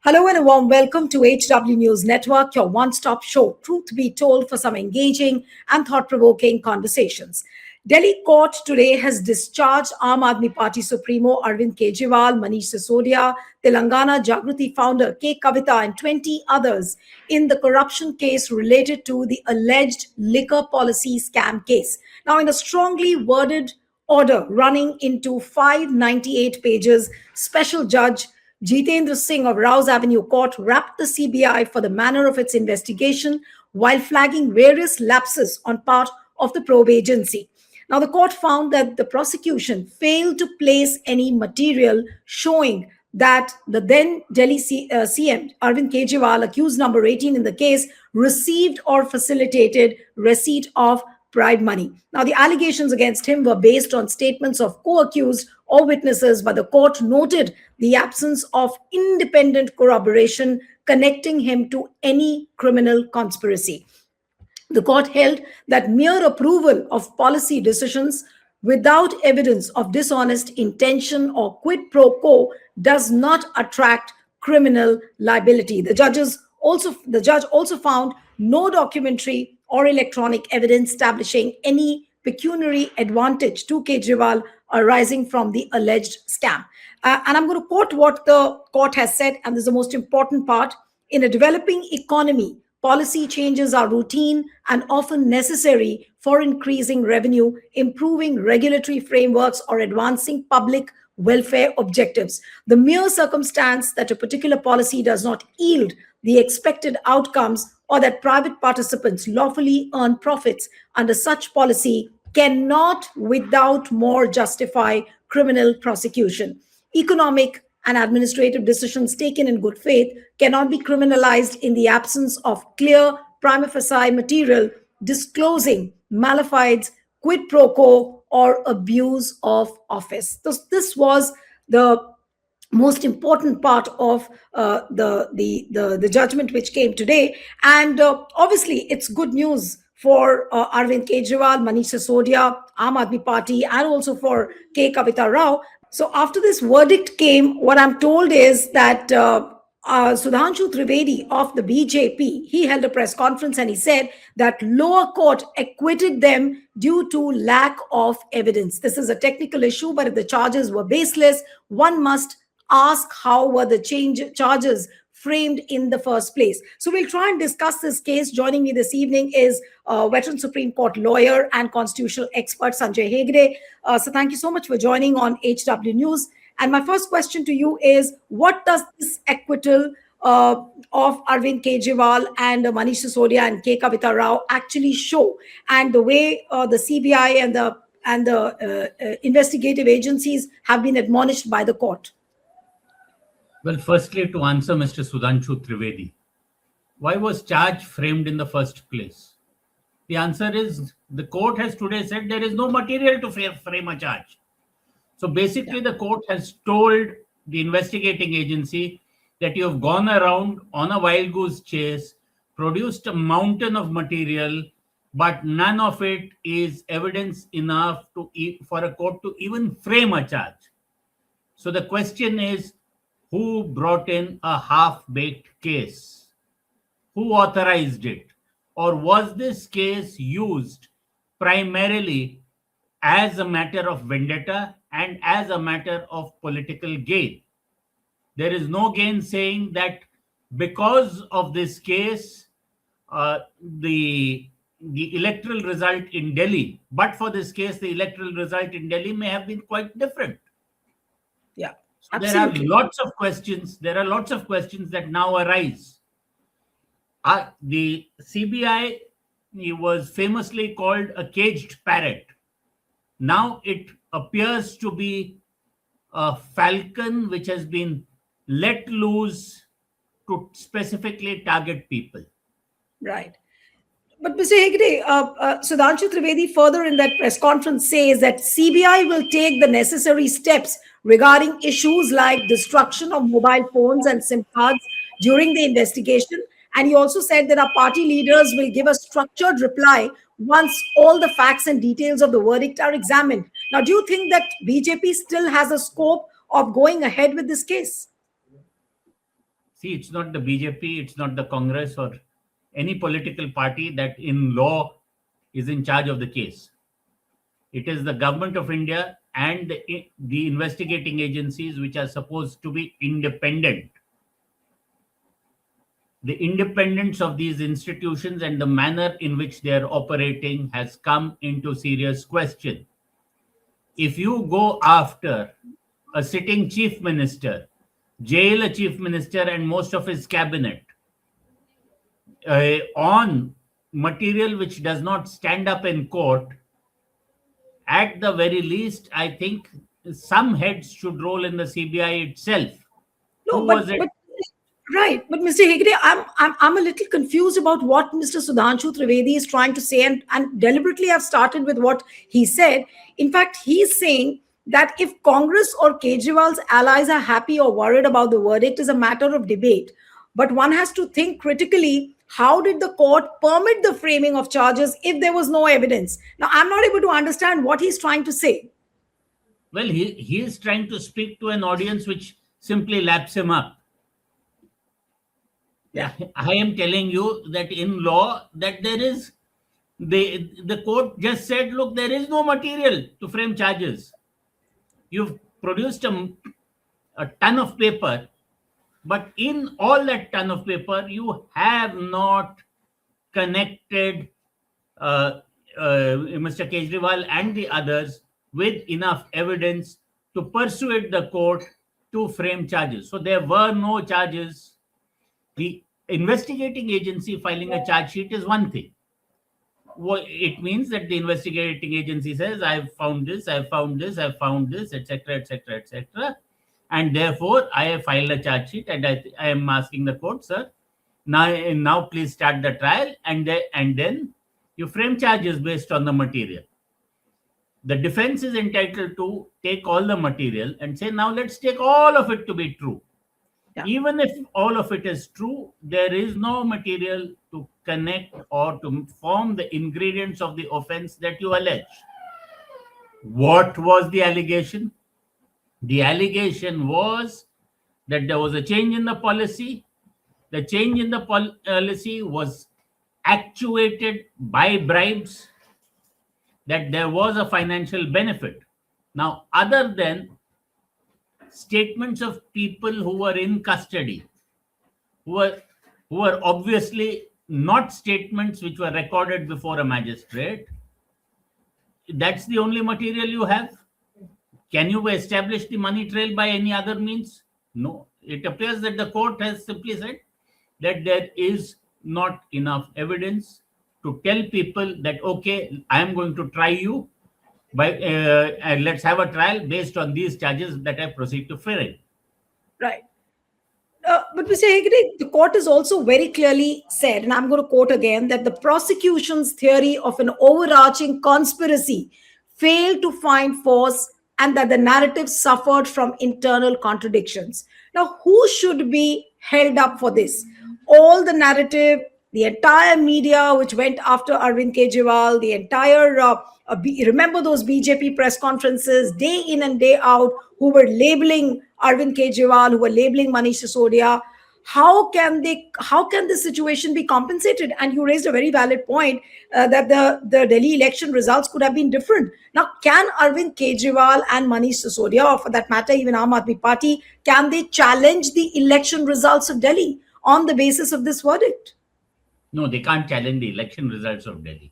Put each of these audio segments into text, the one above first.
Hello and a warm welcome to HW News Network, your one-stop show, truth be told, for some engaging and thought-provoking conversations. Delhi court today has discharged Aam Aadmi Party Supremo Arvind Kejriwal, Manish Sisodia, Telangana Jagruti founder K. Kavita and 20 others in the corruption case related to the alleged liquor policy scam case. Now, in a strongly worded order running into 598 pages, special judge Jitendra Singh of Rouse Avenue Court rapped the CBI for the manner of its investigation while flagging various lapses on part of the probe agency. Now, the court found that the prosecution failed to place any material showing that the then Delhi CM, Arvind Kejriwal, accused number 18 in the case, received or facilitated receipt of bribe money. Now, the allegations against him were based on statements of co-accused or witnesses, but the court noted the absence of independent corroboration connecting him to any criminal conspiracy. The court held that mere approval of policy decisions without evidence of dishonest intention or quid pro quo does not attract criminal liability. The judge also found no documentary or electronic evidence establishing any pecuniary advantage to Kejriwal arising from the alleged scam. And I'm going to quote what the court has said, and this is the most important part. In a developing economy, policy changes are routine and often necessary for increasing revenue, improving regulatory frameworks, or advancing public welfare objectives. The mere circumstance that a particular policy does not yield the expected outcomes or that private participants lawfully earn profits under such policy cannot without more justify criminal prosecution. Economic and administrative decisions taken in good faith cannot be criminalized in the absence of clear prima facie material disclosing malefides, quid pro quo, or abuse of office. This was the most important part of the judgment which came today. And obviously, it's good news for Arvind Kejriwal, Manish Sisodia, Aam Aadmi Party, and also for K. Kavita Rao. So after this verdict came, what I'm told is that Sudhanshu Trivedi of the BJP, he held a press conference and he said that lower court acquitted them due to lack of evidence. This is a technical issue, but if the charges were baseless, one must ask how were the charges framed in the first place. So we'll try and discuss this case. Joining me this evening is veteran Supreme Court lawyer and constitutional expert Sanjay Hegde. So thank you so much for joining on HW News. And my first question to you is, what does this acquittal of Arvind Kejriwal and Manish Sisodia and K. Kavita Rao actually show? And the way the CBI and the investigative agencies have been admonished by the court? Well, firstly, to answer Mr. Sudhanshu Trivedi, why was charge framed in the first place? The answer is the court has today said there is no material to frame a charge. So basically, the court has told the investigating agency that you have gone around on a wild goose chase, produced a mountain of material, but none of it is evidence enough for a court to even frame a charge. So the question is, who brought in a half-baked case? Who authorized it? Or was this case used primarily as a matter of vendetta and as a matter of political gain? There is no gain saying that because of this case, the electoral result in Delhi, but for this case, the electoral result in Delhi may have been quite different. Yeah. So there are lots of questions. There are lots of questions that now arise. The CBI was famously called a caged parrot. Now it appears to be a falcon which has been let loose to specifically target people. Right. But Mr. Hegde, Sudhanshu Trivedi further in that press conference says that CBI will take the necessary steps regarding issues like destruction of mobile phones and SIM cards during the investigation. And he also said that our party leaders will give a structured reply once all the facts and details of the verdict are examined. Now, do you think that BJP still has a scope of going ahead with this case? See, it's not the BJP, it's not the Congress or any political party that in law is in charge of the case. It is the government of India and the investigating agencies which are supposed to be independent. The independence of these institutions and the manner in which they are operating has come into serious question. If you go after a sitting chief minister, jail a chief minister and most of his cabinet on material which does not stand up in court, at the very least, I think some heads should roll in the CBI itself. No, Who was it? but right. But Mr. Hegde, I'm a little confused about what Mr. Sudhanshu Trivedi is trying to say, and deliberately I've started with what he said. In fact, he's saying that if Congress or Kejriwal's allies are happy or worried about the verdict is a matter of debate. But one has to think critically, how did the court permit the framing of charges if there was no evidence? Now, I'm not able to understand what he's trying to say. Well, he is trying to speak to an audience which simply laps him up. Yeah. I am telling you that in law that there is the court just said, look, there is no material to frame charges. You've produced a ton of paper, but in all that ton of paper, you have not connected Mr. Kejriwal and the others with enough evidence to persuade the court to frame charges. So there were no charges. The investigating agency filing a charge sheet is one thing. It means that the investigating agency says, I've found this, I've found this, I've found this, etc., etc., etc. And therefore, I have filed a charge sheet and I am asking the court, sir, now please start the trial, and then you frame charges based on the material. The defense is entitled to take all the material and say, now let's take all of it to be true. Yeah. Even if all of it is true, there is no material to connect or to form the ingredients of the offense that you allege. What was the allegation? The allegation was that there was a change in the policy. The change in the policy was actuated by bribes, that there was a financial benefit. Now, other than statements of people who were in custody, who were obviously not statements which were recorded before a magistrate, that's the only material you have. Can you establish the money trail by any other means? No. It appears that the court has simply said that there is not enough evidence to tell people that, okay, I am going to try you, and let's have a trial based on these charges that I proceed to frame. Right. But Mr. Hegde, the court has also very clearly said, and I'm going to quote again, that the prosecution's theory of an overarching conspiracy failed to find force and that the narrative suffered from internal contradictions. Now, who should be held up for this? All the narrative, the entire media which went after Arvind Kejriwal, the entire, remember those BJP press conferences day in and day out, who were labeling Arvind Kejriwal, who were labeling Manish Sisodia. How can this situation be compensated? And you raised a very valid point that the Delhi election results could have been different. Now, can Arvind Kejriwal and Manish Sisodia, or for that matter, even Aam Aadmi Party, can they challenge the election results of Delhi on the basis of this verdict? No, they can't challenge the election results of Delhi.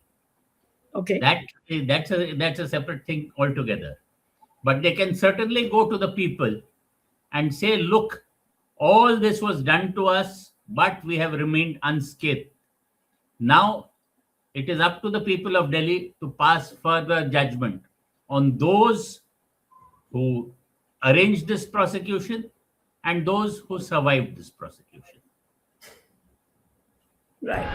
Okay. That's a separate thing altogether. But they can certainly go to the people and say, look, all this was done to us, but we have remained unscathed. Now, it is up to the people of Delhi to pass further judgment on those who arranged this prosecution and those who survived this prosecution. Right.